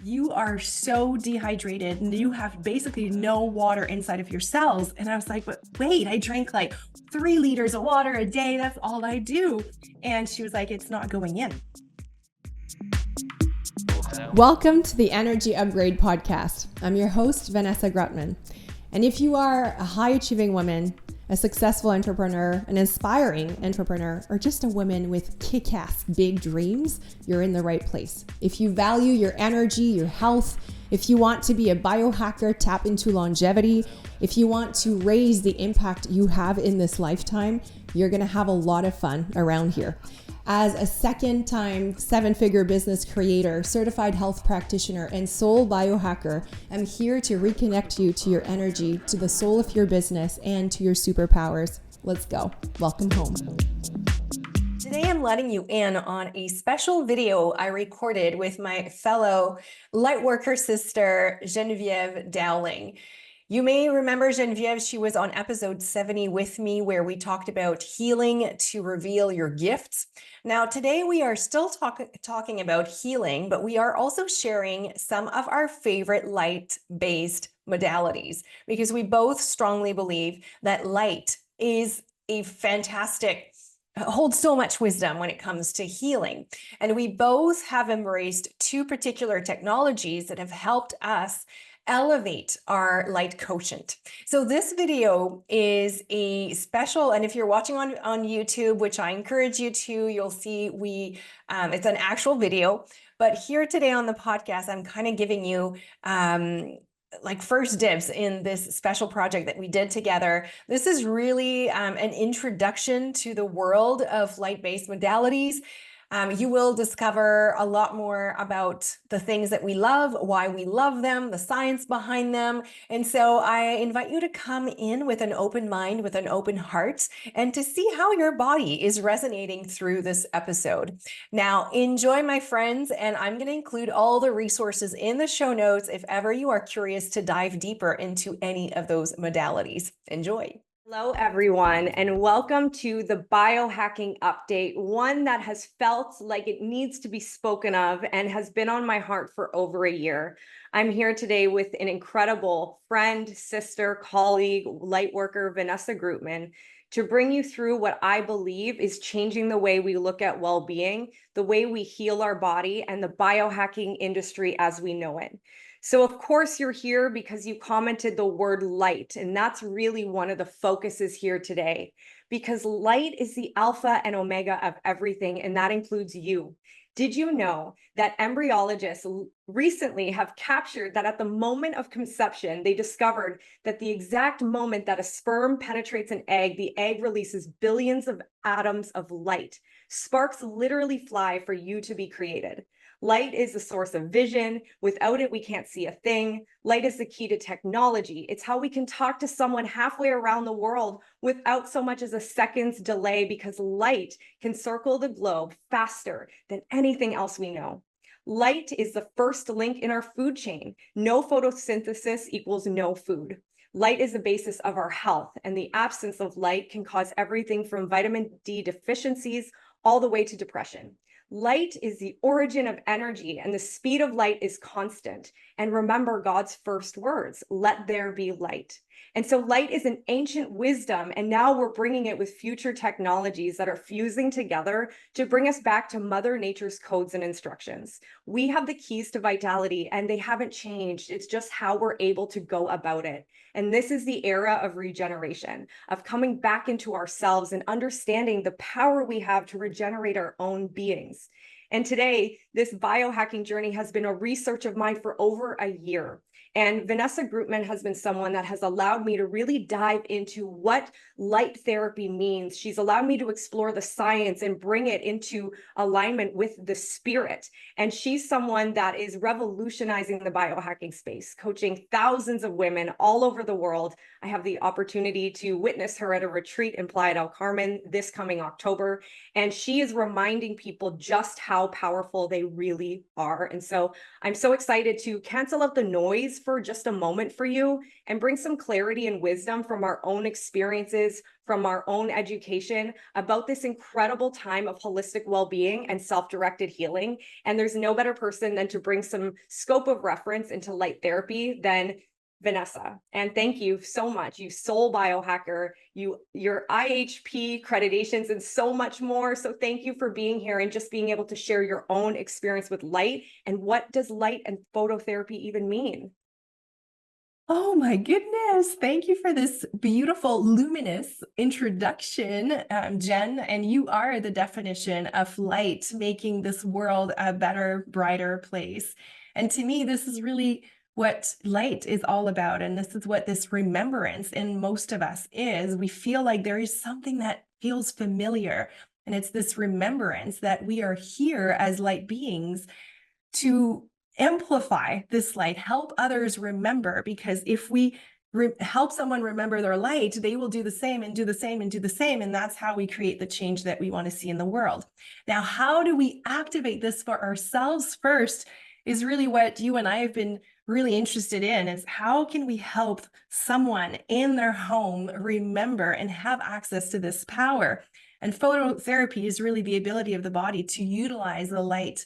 you are so dehydrated and you have basically no water inside of your cells. And I was like, but wait, I drank like 3 liters of water a day. That's all I do. And she was like, it's not going in. Welcome to the Energy Upgrade Podcast. I'm your host, Vanessa Grootman. And if you are a high-achieving woman, a successful entrepreneur, an inspiring entrepreneur, or just a woman with kick-ass big dreams, you're in the right place. If you value your energy, your health, if you want to be a biohacker, tap into longevity, if you want to raise the impact you have in this lifetime, you're going to have a lot of fun around here. As a second-time 7-figure business creator, certified health practitioner, and soul biohacker, I'm here to reconnect you to your energy, to the soul of your business, and to your superpowers. Let's go. Welcome home. Today, I'm letting you in on a special video I recorded with my fellow lightworker sister, Genevieve Dowling. You may remember Genevieve, she was on episode 70 with me where we talked about healing to reveal your gifts. Now, today we are still talking about healing, but we are also sharing some of our favorite light-based modalities because we both strongly believe that light is a fantastic holds so much wisdom when it comes to healing. And we both have embraced 2 particular technologies that have helped us elevate our light quotient. So this video is a special, and if you're watching on YouTube, which I encourage you to, you'll see it's an actual video. But here today on the podcast, I'm kind of giving you like first dibs in this special project that we did together. This is really an introduction to the world of light-based modalities. You will discover a lot more about the things that we love, why we love them, the science behind them. And so I invite you to come in with an open mind, with an open heart, and to see how your body is resonating through this episode. Now, enjoy, my friends, and I'm going to include all the resources in the show notes if ever you are curious to dive deeper into any of those modalities. Enjoy. Hello, everyone, and welcome to the Biohacking Update, one that has felt like it needs to be spoken of and has been on my heart for over a year. I'm here today with an incredible friend, sister, colleague, lightworker, Vanessa Grootman, to bring you through what I believe is changing the way we look at well-being, the way we heal our body, and the biohacking industry as we know it. So of course you're here because you commented the word light, and that's really one of the focuses here today, because light is the alpha and omega of everything, and that includes you. Did you know that embryologists recently have captured that at the moment of conception, they discovered that the exact moment that a sperm penetrates an egg, the egg releases billions of atoms of light. Sparks literally fly for you to be created. Light is the source of vision. Without it, we can't see a thing. Light is the key to technology. It's how we can talk to someone halfway around the world without so much as a second's delay, because light can circle the globe faster than anything else we know. Light is the first link in our food chain. No photosynthesis equals no food. Light is the basis of our health, and the absence of light can cause everything from vitamin D deficiencies all the way to depression. Light is the origin of energy, and the speed of light is constant. And remember God's first words, let there be light. And so light is an ancient wisdom, and now we're bringing it with future technologies that are fusing together to bring us back to Mother Nature's codes and instructions. We have the keys to vitality, and they haven't changed. It's just how we're able to go about it. And this is the era of regeneration, of coming back into ourselves and understanding the power we have to regenerate our own beings. And today, this biohacking journey has been a research of mine for over a year. And Vanessa Grootman has been someone that has allowed me to really dive into what light therapy means. She's allowed me to explore the science and bring it into alignment with the spirit. And she's someone that is revolutionizing the biohacking space, coaching thousands of women all over the world. I have the opportunity to witness her at a retreat in Playa del Carmen this coming October. And she is reminding people just how powerful they they really are. And so I'm so excited to cancel out the noise for just a moment for you and bring some clarity and wisdom from our own experiences, from our own education about this incredible time of holistic well-being and self-directed healing. And there's no better person than to bring some scope of reference into light therapy than Vanessa. And thank you so much, you soul biohacker, your IHP accreditations, and so much more. So thank you for being here and just being able to share your own experience with light. And what does light and phototherapy even mean? Oh my goodness. Thank you for this beautiful, luminous introduction, Jen. And you are the definition of light, making this world a better, brighter place. And to me, this is really what light is all about. And this is what this remembrance in most of us is. We feel like there is something that feels familiar. And it's this remembrance that we are here as light beings to amplify this light, help others remember, because if we help someone remember their light, they will do the same and do the same and do the same. And that's how we create the change that we want to see in the world. Now, how do we activate this for ourselves first is really what you and I have been really interested in, is how can we help someone in their home remember and have access to this power? And phototherapy is really the ability of the body to utilize the light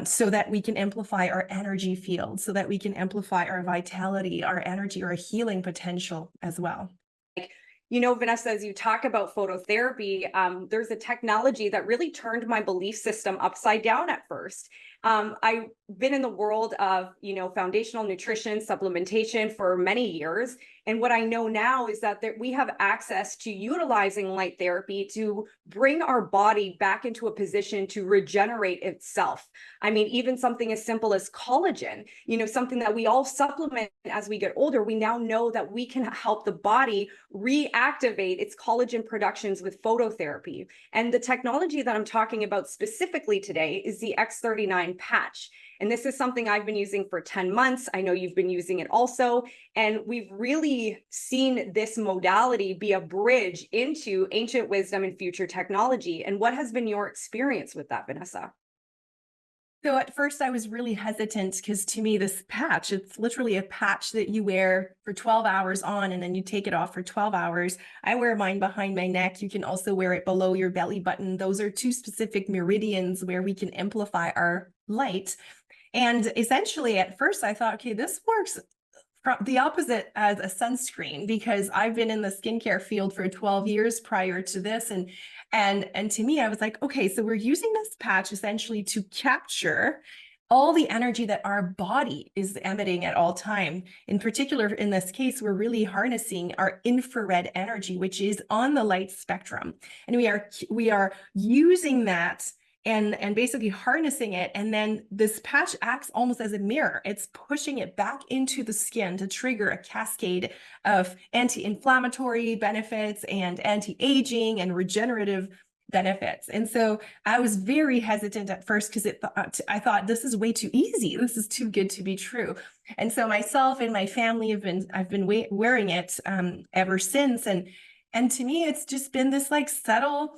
so that we can amplify our energy field, so that we can amplify our vitality, our energy, our healing potential as well. You know, Vanessa, as you talk about phototherapy, there's a technology that really turned my belief system upside down at first. I've been in the world of, foundational nutrition, supplementation for many years. And what I know now is that we have access to utilizing light therapy to bring our body back into a position to regenerate itself. I mean, even something as simple as collagen, something that we all supplement as we get older, we now know that we can help the body reactivate its collagen productions with phototherapy. And the technology that I'm talking about specifically today is the X39 Patch. And this is something I've been using for 10 months. I know you've been using it also. And we've really seen this modality be a bridge into ancient wisdom and future technology. And what has been your experience with that, Vanessa? So at first I was really hesitant because to me, this patch, it's literally a patch that you wear for 12 hours on and then you take it off for 12 hours. I wear mine behind my neck. You can also wear it below your belly button. Those are two specific meridians where we can amplify our light. And essentially at first I thought, okay, this works from the opposite as a sunscreen, because I've been in the skincare field for 12 years prior to this. And to me, I was like, okay, so we're using this patch essentially to capture all the energy that our body is emitting at all time. In particular, in this case, we're really harnessing our infrared energy, which is on the light spectrum. And we are using that and basically harnessing it. And then this patch acts almost as a mirror. It's pushing it back into the skin to trigger a cascade of anti-inflammatory benefits and anti-aging and regenerative benefits. And so I was very hesitant at first because I thought this is way too easy. This is too good to be true. And so myself and my family I've been wearing it ever since. And to me, it's just been this like subtle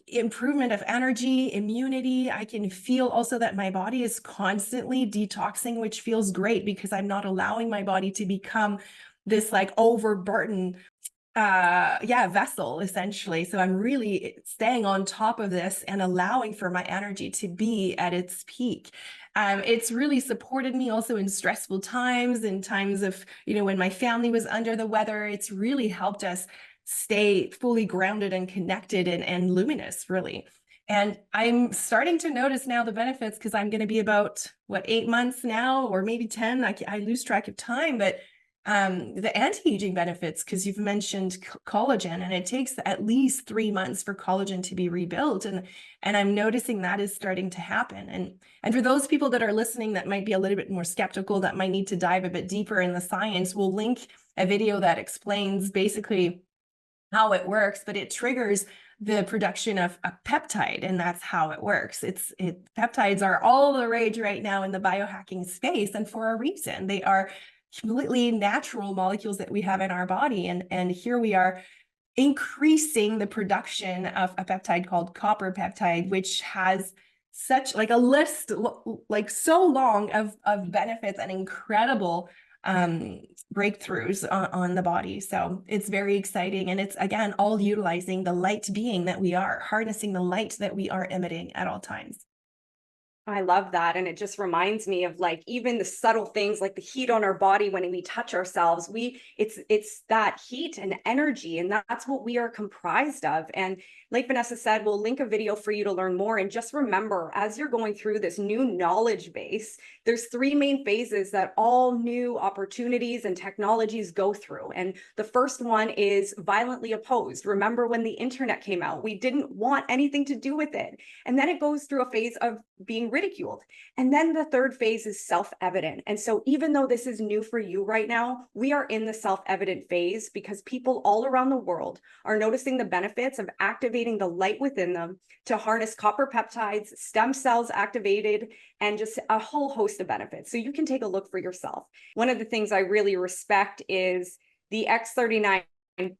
improvement of energy, immunity. I can feel also that my body is constantly detoxing, which feels great because I'm not allowing my body to become this like overburdened vessel essentially. So I'm really staying on top of this and allowing for my energy to be at its peak. It's really supported me also in stressful times, in times of, when my family was under the weather. It's really helped us stay fully grounded and connected and luminous, really. And I'm starting to notice now the benefits because I'm going to be about, 8 months now, or maybe 10. I lose track of time, but the anti-aging benefits, because you've mentioned collagen, and it takes at least 3 months for collagen to be rebuilt. And I'm noticing that is starting to happen. And for those people that are listening that might be a little bit more skeptical, that might need to dive a bit deeper in the science, we'll link a video that explains basically how it works, but it triggers the production of a peptide, and that's how it works. Peptides are all the rage right now in the biohacking space, and for a reason. They are completely natural molecules that we have in our body, and here we are increasing the production of a peptide called copper peptide, which has such like a list, like so long of benefits and incredible breakthroughs on the body. So it's very exciting. And it's, again, all utilizing the light being that we are, harnessing the light that we are emitting at all times. I love that. And it just reminds me of like even the subtle things like the heat on our body when we touch ourselves. It's that heat and energy, and that's what we are comprised of. And like Vanessa said, we'll link a video for you to learn more. And just remember, as you're going through this new knowledge base, there's three main phases that all new opportunities and technologies go through. And the first one is violently opposed. Remember when the internet came out, we didn't want anything to do with it. And then it goes through a phase of being ridiculed. And then the third phase is self-evident. And so even though this is new for you right now, we are in the self-evident phase because people all around the world are noticing the benefits of activating the light within them to harness copper peptides, stem cells activated, and just a whole host of benefits. So you can take a look for yourself. One of the things I really respect is the X39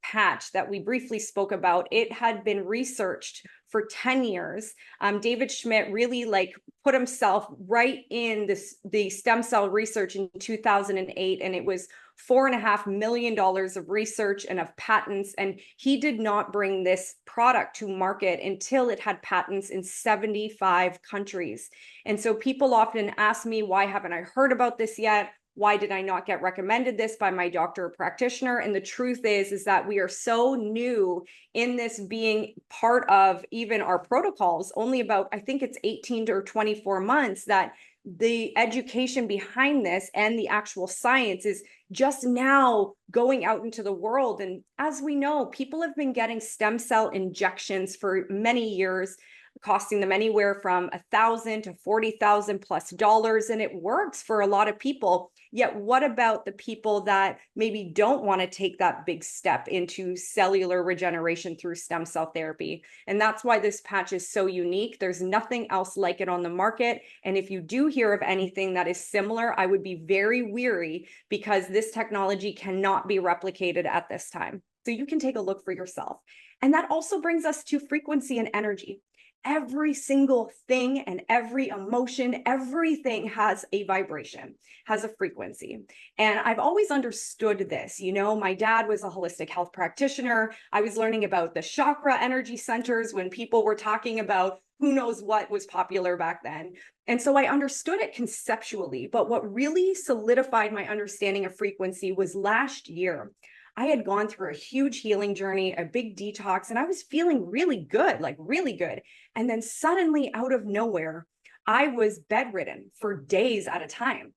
patch that we briefly spoke about. It had been researched for 10 years. David Schmidt really put himself right in the stem cell research in 2008, and it was $4.5 million of research and of patents. And he did not bring this product to market until it had patents in 75 countries. And so people often ask me, why haven't I heard about this yet? Why did I not get recommended this by my doctor or practitioner? And the truth is that we are so new in this being part of even our protocols, only about, I think it's 18 to 24 months, that the education behind this and the actual science is just now going out into the world. And as we know, people have been getting stem cell injections for many years, costing them anywhere from $1,000 to $40,000+, and it works for a lot of people. Yet what about the people that maybe don't want to take that big step into cellular regeneration through stem cell therapy? And that's why this patch is so unique. There's nothing else like it on the market. And if you do hear of anything that is similar, I would be very weary, because this technology cannot be replicated at this time. So you can take a look for yourself. And that also brings us to frequency and energy. Every single thing and every emotion, everything has a vibration, has a frequency. And I've always understood this. You know, my dad was a holistic health practitioner. I was learning about the chakra energy centers when people were talking about who knows what was popular back then. And so I understood it conceptually, but what really solidified my understanding of frequency was last year. I had gone through a huge healing journey, a big detox, and I was feeling really good, like really good. And then suddenly, out of nowhere, I was bedridden for days at a time,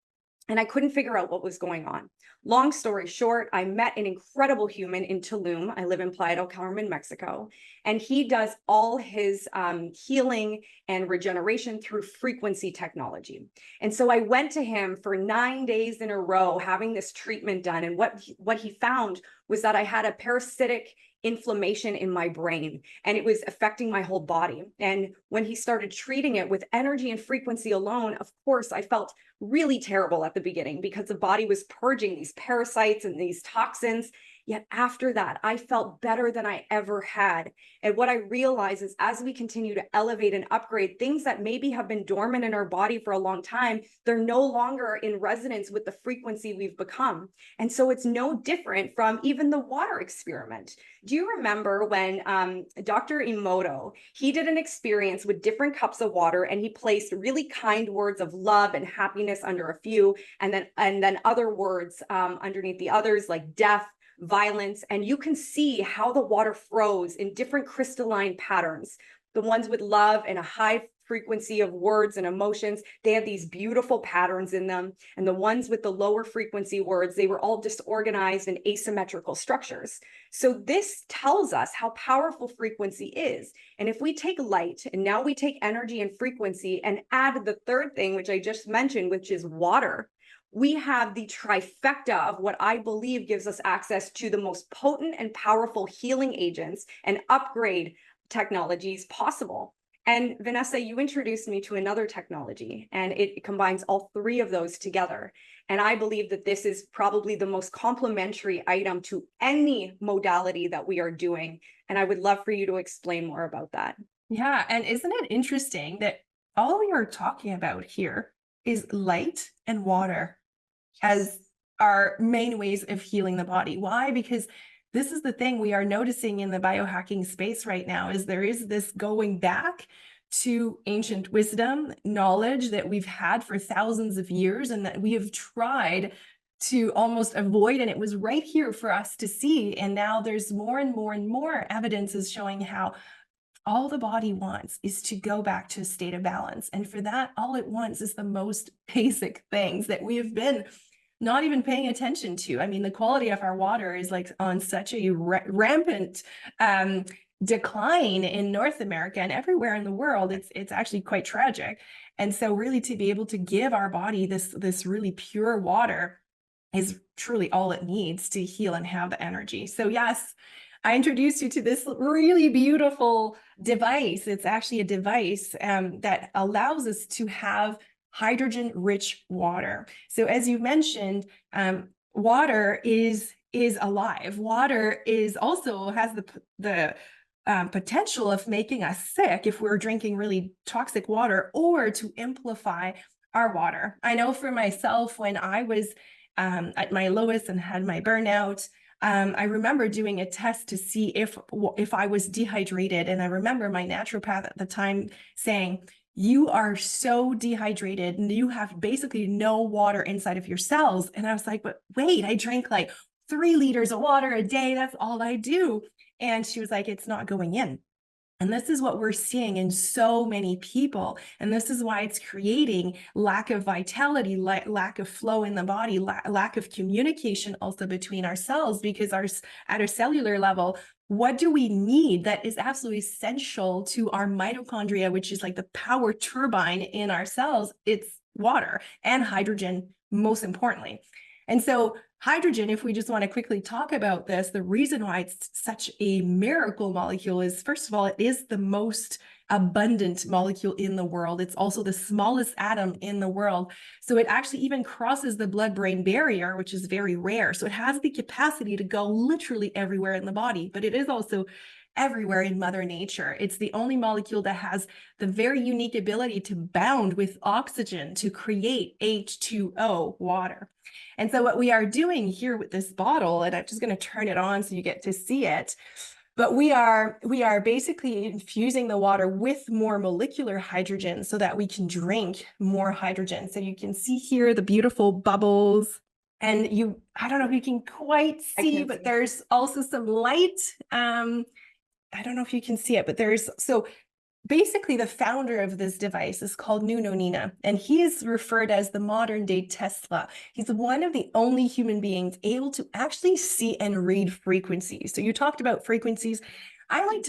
and I couldn't figure out what was going on. Long story short, I met an incredible human in Tulum. I live in Playa del Carmen, Mexico, and he does all his healing and regeneration through frequency technology. And so I went to him for 9 days in a row having this treatment done. And what he found was that I had a parasitic inflammation in my brain, and it was affecting my whole body. And when he started treating it with energy and frequency alone, of course, I felt really terrible at the beginning because the body was purging these parasites and these toxins. Yet after that, I felt better than I ever had. And what I realize is as we continue to elevate and upgrade things that maybe have been dormant in our body for a long time, they're no longer in resonance with the frequency we've become. And so it's no different from even the water experiment. Do you remember when Dr. Emoto, he did an experience with different cups of water, and he placed really kind words of love and happiness under a few, and then other words underneath the others, like death, violence, and you can see how the water froze in different crystalline patterns. The ones with love and a high frequency of words and emotions, they have these beautiful patterns in them. And the ones with the lower frequency words, they were all disorganized and asymmetrical structures. So this tells us how powerful frequency is. And if we take light, and now we take energy and frequency, and add the third thing, which I just mentioned, which is water, we have the trifecta of what I believe gives us access to the most potent and powerful healing agents and upgrade technologies possible. And Vanessa, you introduced me to another technology, and it combines all three of those together. And I believe that this is probably the most complementary item to any modality that we are doing. And I would love for you to explain more about that. Yeah, and isn't it interesting that all we are talking about here is light and water as our main ways of healing the body. Why? Because this is the thing we are noticing in the biohacking space right now, is there is this going back to ancient wisdom, knowledge that we've had for thousands of years and that we have tried to almost avoid, and it was right here for us to see. And now there's more and more and more evidence is showing how all the body wants is to go back to a state of balance. And for that, all it wants is the most basic things that we have been not even paying attention to. I mean, the quality of our water is like on such a rampant decline in North America and everywhere in the world. It's actually quite tragic. And so really to be able to give our body this really pure water is truly all it needs to heal and have the energy. So yes, I introduced you to this really beautiful device. It's actually a device that allows us to have hydrogen-rich water. So as you mentioned, water is alive. Water is also has the potential of making us sick if we're drinking really toxic water, or to amplify our water. I know for myself, when I was at my lowest and had my burnout, I remember doing a test to see if I was dehydrated. And I remember my naturopath at the time saying, you are so dehydrated and you have basically no water inside of your cells. And I was like, but wait, I drink like 3 liters of water a day. That's all I do. And she was like, it's not going in. And this is what we're seeing in so many people. And this is why it's creating lack of vitality, lack of flow in the body, lack of communication also between our cells, because at a cellular level, what do we need that is absolutely essential to our mitochondria, which is like the power turbine in our cells? It's water and hydrogen, most importantly. And so hydrogen, if we just want to quickly talk about this, the reason why it's such a miracle molecule is, first of all, it is the most abundant molecule in the world. It's also the smallest atom in the world. So it actually even crosses the blood-brain barrier, which is very rare. So it has the capacity to go literally everywhere in the body, but it is also everywhere in Mother Nature. It's the only molecule that has the very unique ability to bound with oxygen to create H2O, water. And so what we are doing here with this bottle, and I'm just going to turn it on so you get to see it, but we are basically infusing the water with more molecular hydrogen so that we can drink more hydrogen. So you can see here the beautiful bubbles. And I don't know if you can quite see, but there's also some light. I don't know if you can see it, but so basically the founder of this device is called Nuno Nina, and he is referred as the modern day Tesla. He's one of the only human beings able to actually see and read frequencies. So you talked about frequencies. I like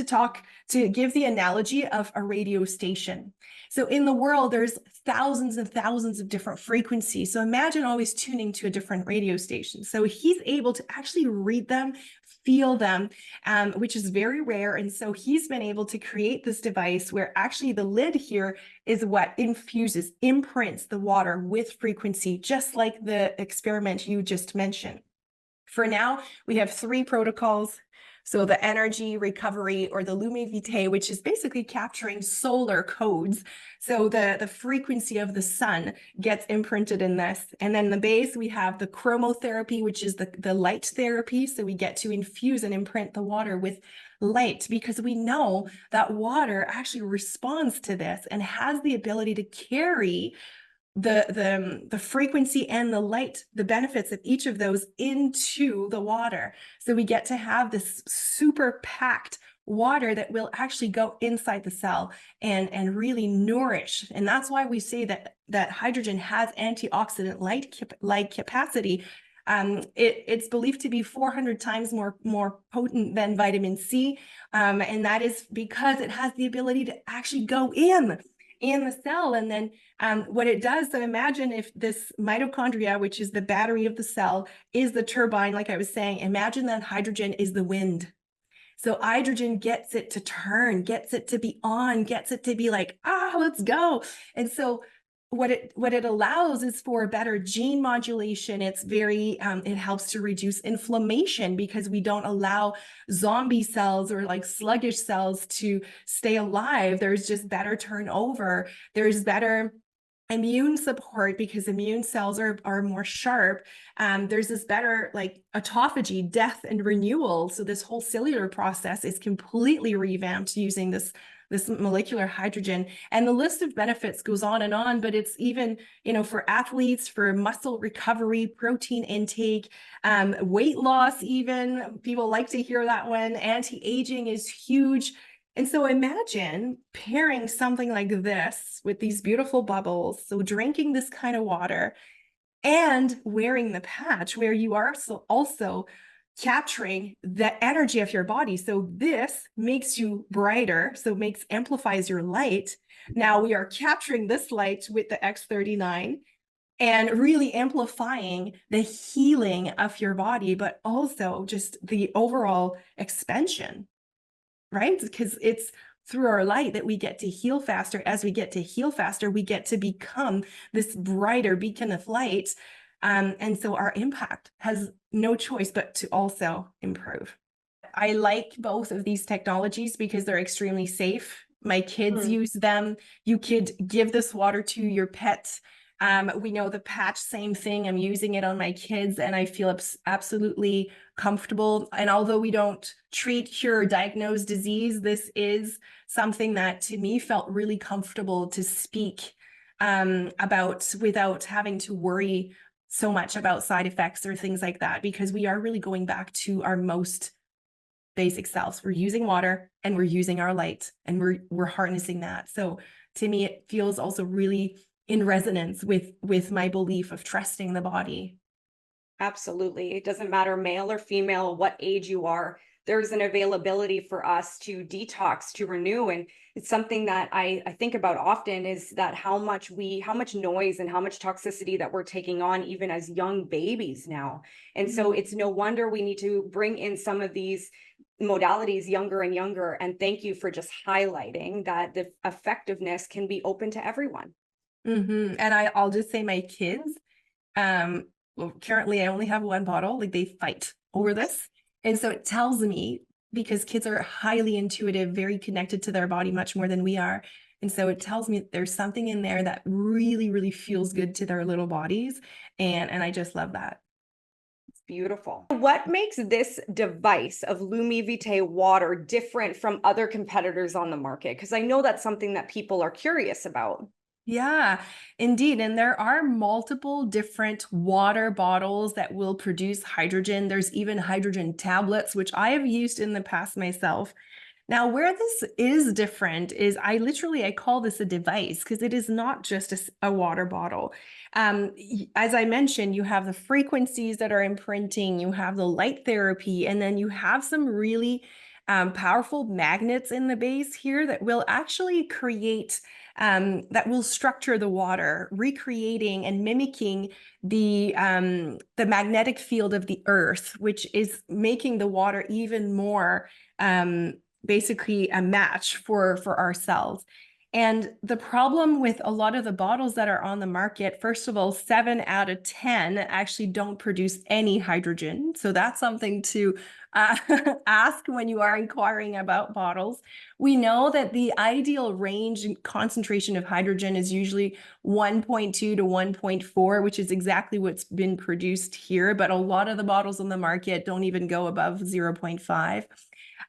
to give the analogy of a radio station. So in the world, there's thousands and thousands of different frequencies. So imagine always tuning to a different radio station. So he's able to actually read them, feel them, which is very rare. And so he's been able to create this device where actually the lid here is what imprints the water with frequency, just like the experiment you just mentioned. For now, we have 3 protocols. So the energy recovery, or the Lume Vitae, which is basically capturing solar codes. So the frequency of the sun gets imprinted in this. And then the base, we have the chromotherapy, which is the light therapy. So we get to infuse and imprint the water with light, because we know that water actually responds to this and has the ability to carry the frequency and the light, the benefits of each of those into the water. So we get to have this super packed water that will actually go inside the cell and really nourish. And that's why we say that hydrogen has antioxidant light capacity. It's believed to be 400 times more potent than vitamin C. And that is because it has the ability to actually go in the cell. And then what it does, so imagine if this mitochondria, which is the battery of the cell, is the turbine, like I was saying, imagine that hydrogen is the wind. So hydrogen gets it to turn, gets it to be on, gets it to be like, let's go. And so what it allows is for better gene modulation. It's very it helps to reduce inflammation because we don't allow zombie cells or like sluggish cells to stay alive. There's just better turnover. There's better immune support because immune cells are more sharp. There's this better like autophagy, death and renewal. So this whole cellular process is completely revamped using this molecular hydrogen, and the list of benefits goes on, but it's even, for athletes, for muscle recovery, protein intake, weight loss, even people like to hear that one. Anti-aging is huge. And so imagine pairing something like this with these beautiful bubbles. So drinking this kind of water and wearing the patch where you are also capturing the energy of your body. So this makes you brighter, so amplifies your light. Now we are capturing this light with the X39 and really amplifying the healing of your body, but also just the overall expansion, right? Because it's through our light that we get to heal faster. As we get to heal faster, we get to become this brighter beacon of light. And so our impact has no choice but to also improve. I like both of these technologies because they're extremely safe. My kids use them. You could give this water to your pet. We know the patch, same thing. I'm using it on my kids and I feel absolutely comfortable. And although we don't treat, cure, or diagnose disease, this is something that to me felt really comfortable to speak about without having to worry so much about side effects or things like that, because we are really going back to our most basic selves. We're using water and we're using our light and we're harnessing that. So to me, it feels also really in resonance with my belief of trusting the body. Absolutely. It doesn't matter male or female, what age you are. There's an availability for us to detox, to renew. And it's something that I think about often is that how much noise and how much toxicity that we're taking on even as young babies now. And so it's no wonder we need to bring in some of these modalities younger and younger. And thank you for just highlighting that the effectiveness can be open to everyone. And I'll just say my kids, well, currently I only have one bottle, like they fight over this. And so it tells me, because kids are highly intuitive, very connected to their body much more than we are. And so it tells me that there's something in there that really, really feels good to their little bodies. And I just love that. It's beautiful. What makes this device of Lumivite water different from other competitors on the market? Because I know that's something that people are curious about. Yeah, indeed. And there are multiple different water bottles that will produce hydrogen. There's even hydrogen tablets, which I have used in the past myself. Now, where this is different is I call this a device because it is not just a water bottle. As I mentioned, you have the frequencies that are imprinting, you have the light therapy, and then you have some really powerful magnets in the base here that will actually create that will structure the water, recreating and mimicking the magnetic field of the earth, which is making the water even more basically a match for our cells. And the problem with a lot of the bottles that are on the market, first of all, 7 out of 10 actually don't produce any hydrogen. So that's something to ask when you are inquiring about bottles. We know that the ideal range and concentration of hydrogen is usually 1.2 to 1.4, which is exactly what's been produced here. But a lot of the bottles on the market don't even go above 0.5.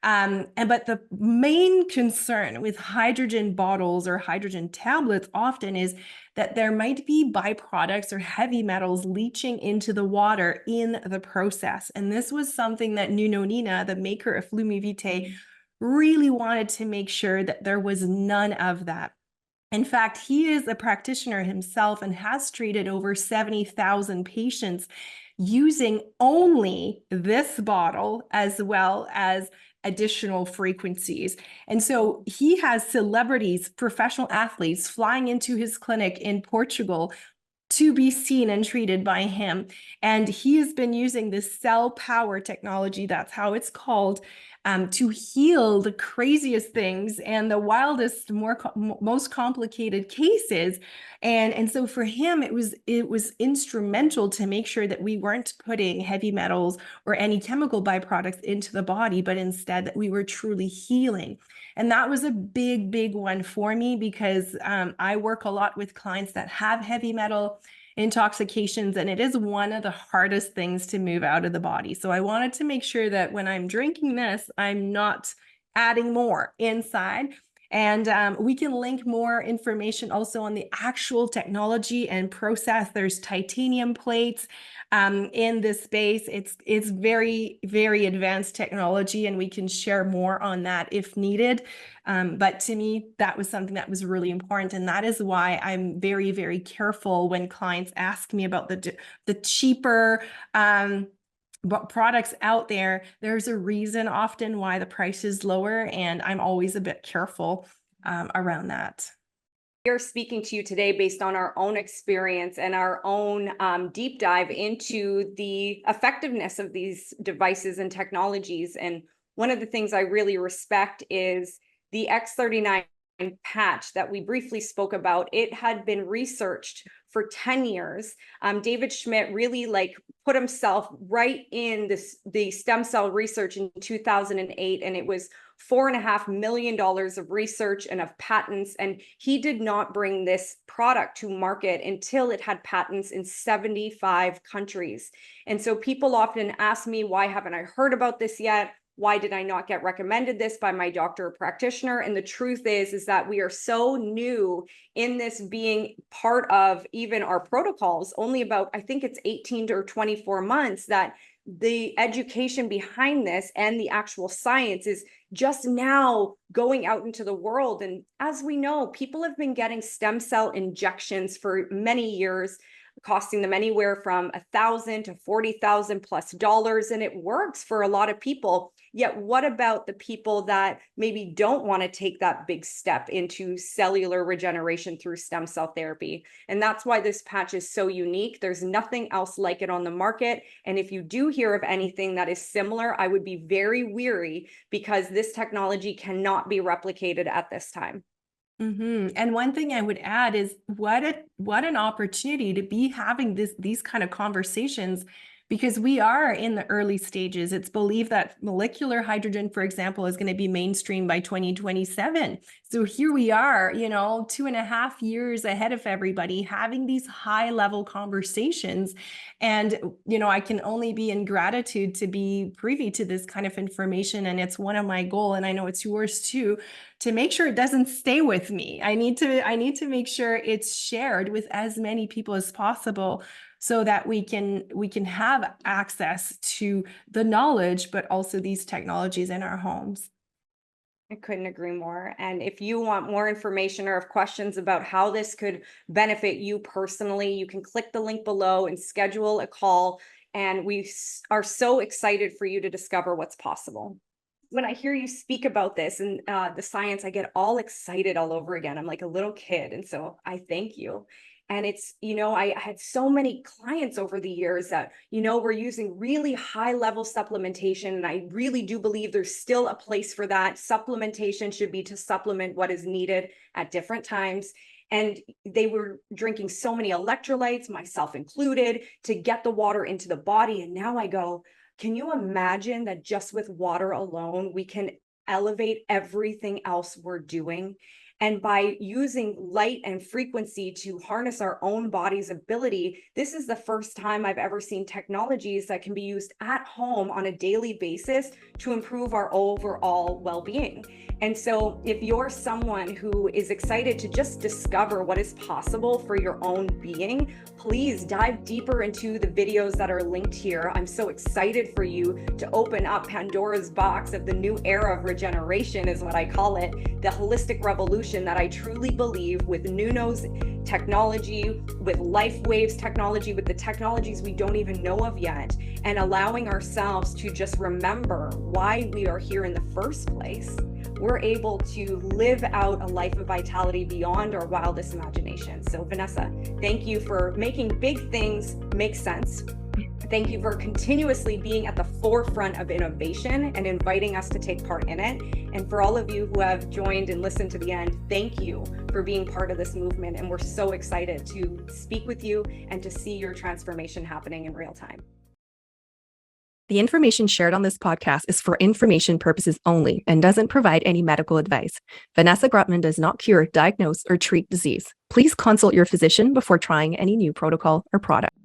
But the main concern with hydrogen bottles or hydrogen tablets often is that there might be byproducts or heavy metals leaching into the water in the process. And this was something that Nuno Nina, the maker of Lumivite, really wanted to make sure that there was none of that. In fact, he is a practitioner himself and has treated over 70,000 patients using only this bottle as well as additional frequencies. And so he has celebrities, professional athletes flying into his clinic in Portugal to be seen and treated by him. And he has been using this cell power technology, that's how it's called, to heal the craziest things and the wildest, most complicated cases. And so for him, it was instrumental to make sure that we weren't putting heavy metals or any chemical byproducts into the body, but instead that we were truly healing. And that was a big, big one for me because I work a lot with clients that have heavy metal intoxications, and it is one of the hardest things to move out of the body. So I wanted to make sure that when I'm drinking this, I'm not adding more inside. And we can link more information also on the actual technology and process. There's titanium plates in this space. It's very, very advanced technology, and we can share more on that if needed. But to me, that was something that was really important. And that is why I'm very, very careful when clients ask me about the cheaper products out there. There's a reason often why the price is lower, and I'm always a bit careful around that. We are speaking to you today based on our own experience and our own deep dive into the effectiveness of these devices and technologies. And one of the things I really respect is the X39 patch that we briefly spoke about. It had been researched for 10 years. David Schmidt really put himself right in the stem cell research in 2008, and it was $4.5 million of research and of patents. And he did not bring this product to market until it had patents in 75 countries. And so people often ask me, why haven't I heard about this yet? Why did I not get recommended this by my doctor or practitioner? And the truth is that we are so new in this being part of even our protocols, only about, I think it's 18 or 24 months, that the education behind this and the actual science is just now going out into the world. And as we know, people have been getting stem cell injections for many years, costing them anywhere from $1,000 to $40,000+ and it works for a lot of people. Yet what about the people that maybe don't want to take that big step into cellular regeneration through stem cell therapy? And that's why this patch is so unique. There's nothing else like it on the market. And if you do hear of anything that is similar, I would be very weary, because this technology cannot be replicated at this time. And one thing I would add is what an opportunity to be having these kind of conversations, because we are in the early stages. It's believed that molecular hydrogen, for example, is going to be mainstream by 2027. So here we are, 2.5 years ahead of everybody, having these high level conversations. And, I can only be in gratitude to be privy to this kind of information. And it's one of my goals, and I know it's yours too, to make sure it doesn't stay with me. I need to make sure it's shared with as many people as possible, so that we can have access to the knowledge, but also these technologies in our homes. I couldn't agree more. And if you want more information or have questions about how this could benefit you personally, you can click the link below and schedule a call. And we are so excited for you to discover what's possible. When I hear you speak about this and the science, I get all excited all over again. I'm like a little kid. And so I thank you. And it's, I had so many clients over the years that, were using really high level supplementation. And I really do believe there's still a place for that. Supplementation should be to supplement what is needed at different times. And they were drinking so many electrolytes, myself included, to get the water into the body. And now I go, can you imagine that just with water alone, we can elevate everything else we're doing? And by using light and frequency to harness our own body's ability, this is the first time I've ever seen technologies that can be used at home on a daily basis to improve our overall well-being. And so if you're someone who is excited to just discover what is possible for your own being, please dive deeper into the videos that are linked here. I'm so excited for you to open up Pandora's box of the new era of regeneration, is what I call it, the holistic revolution that I truly believe, with Nuno's technology, with LifeWave's technology, with the technologies we don't even know of yet, and allowing ourselves to just remember why we are here in the first place, we're able to live out a life of vitality beyond our wildest imagination. So Vanessa, thank you for making big things make sense. Thank you for continuously being at the forefront of innovation and inviting us to take part in it. And for all of you who have joined and listened to the end, thank you for being part of this movement. And we're so excited to speak with you and to see your transformation happening in real time. The information shared on this podcast is for information purposes only and doesn't provide any medical advice. Vanessa Grootman does not cure, diagnose, or treat disease. Please consult your physician before trying any new protocol or product.